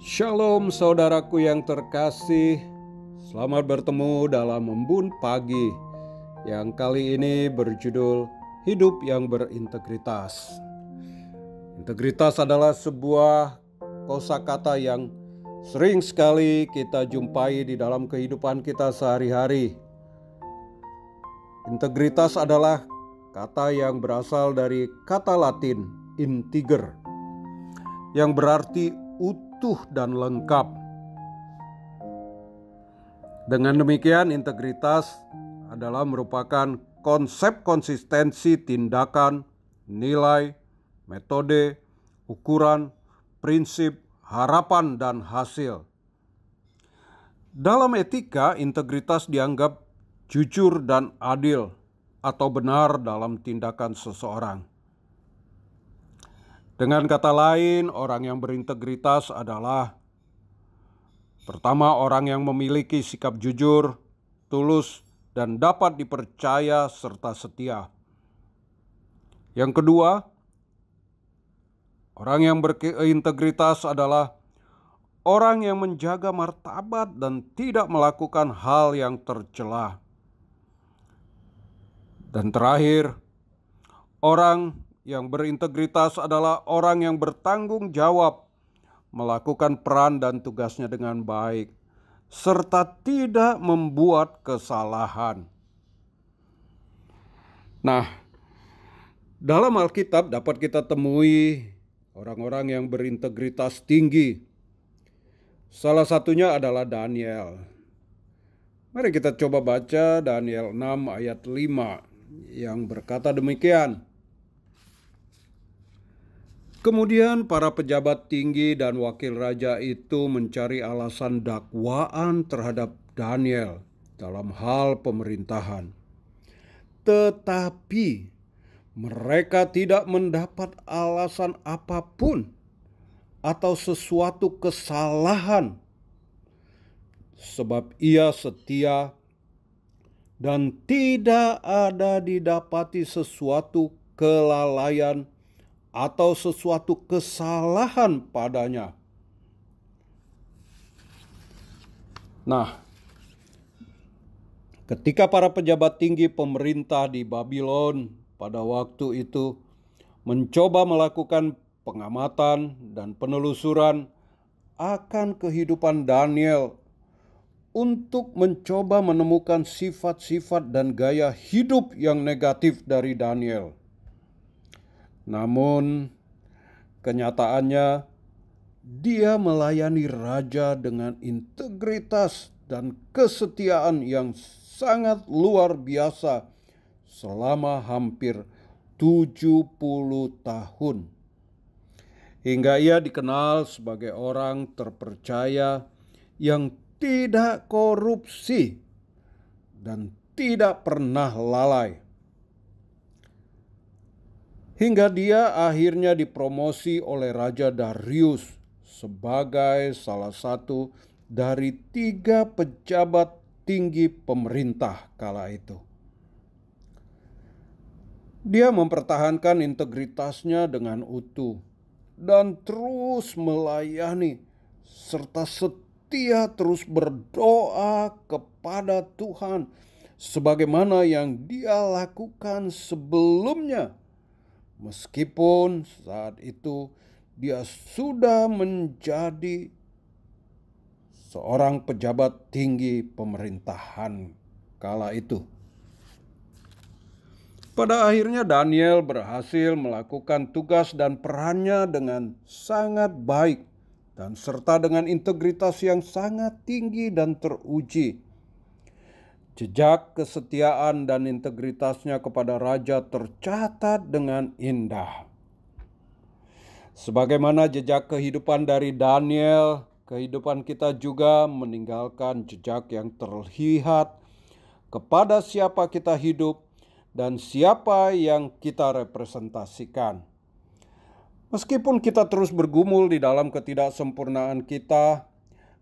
Shalom saudaraku yang terkasih, selamat bertemu dalam Embun Pagi yang kali ini berjudul Hidup yang Berintegritas. Integritas adalah sebuah kosakata yang sering sekali kita jumpai di dalam kehidupan kita sehari-hari. Integritas adalah kata yang berasal dari kata Latin integer, yang berarti utuh dan lengkap. Dengan demikian, integritas adalah merupakan konsep konsistensi tindakan, nilai, metode, ukuran, prinsip, harapan, dan hasil. Dalam etika, integritas dianggap jujur dan adil atau benar dalam tindakan seseorang. Dengan kata lain, orang yang berintegritas adalah pertama, orang yang memiliki sikap jujur, tulus, dan dapat dipercaya serta setia. Yang kedua, orang yang berintegritas adalah orang yang menjaga martabat dan tidak melakukan hal yang tercela. Dan terakhir, orang yang berintegritas adalah orang yang bertanggung jawab, melakukan peran dan tugasnya dengan baik, serta tidak membuat kesalahan. Nah, dalam Alkitab dapat kita temui orang-orang yang berintegritas tinggi. Salah satunya adalah Daniel. Mari kita coba baca Daniel 6 ayat 5 yang berkata demikian. Kemudian para pejabat tinggi dan wakil raja itu mencari alasan dakwaan terhadap Daniel dalam hal pemerintahan. Tetapi mereka tidak mendapat alasan apapun atau sesuatu kesalahan, sebab ia setia dan tidak ada didapati sesuatu kelalaian atau sesuatu kesalahan padanya. Nah, ketika para pejabat tinggi pemerintah di Babylon pada waktu itu mencoba melakukan pengamatan dan penelusuran akan kehidupan Daniel untuk mencoba menemukan sifat-sifat dan gaya hidup yang negatif dari Daniel. Namun, kenyataannya dia melayani raja dengan integritas dan kesetiaan yang sangat luar biasa selama hampir 70 tahun. Hingga ia dikenal sebagai orang terpercaya yang tidak korupsi dan tidak pernah lalai. Hingga dia akhirnya dipromosi oleh Raja Darius sebagai salah satu dari 3 pejabat tinggi pemerintah kala itu. Dia mempertahankan integritasnya dengan utuh dan terus melayani serta setia terus berdoa kepada Tuhan sebagaimana yang dia lakukan sebelumnya. Meskipun saat itu dia sudah menjadi seorang pejabat tinggi pemerintahan kala itu. Pada akhirnya Daniel berhasil melakukan tugas dan perannya dengan sangat baik dan serta dengan integritas yang sangat tinggi dan teruji. Jejak kesetiaan dan integritasnya kepada raja tercatat dengan indah. Sebagaimana jejak kehidupan dari Daniel, kehidupan kita juga meninggalkan jejak yang terlihat kepada siapa kita hidup dan siapa yang kita representasikan. Meskipun kita terus bergumul di dalam ketidaksempurnaan kita,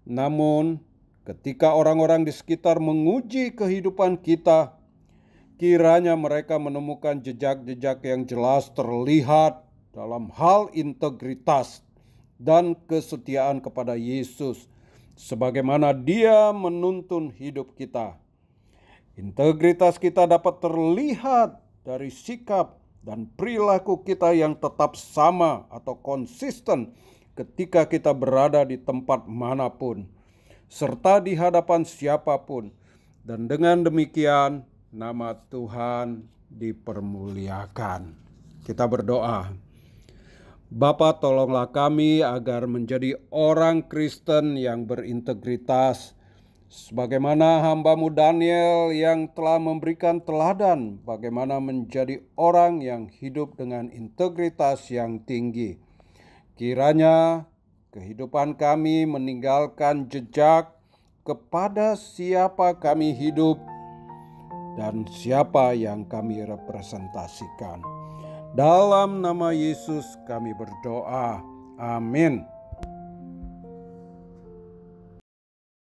namun ketika orang-orang di sekitar menguji kehidupan kita, kiranya mereka menemukan jejak-jejak yang jelas terlihat dalam hal integritas dan kesetiaan kepada Yesus, sebagaimana Dia menuntun hidup kita. Integritas kita dapat terlihat dari sikap dan perilaku kita yang tetap sama atau konsisten ketika kita berada di tempat manapun, serta di hadapan siapapun. Dan dengan demikian, nama Tuhan dipermuliakan. Kita berdoa. Bapa, tolonglah kami agar menjadi orang Kristen yang berintegritas, sebagaimana hamba-Mu Daniel yang telah memberikan teladan bagaimana menjadi orang yang hidup dengan integritas yang tinggi. Kiranya kehidupan kami meninggalkan jejak kepada siapa kami hidup dan siapa yang kami representasikan. Dalam nama Yesus kami berdoa. Amin.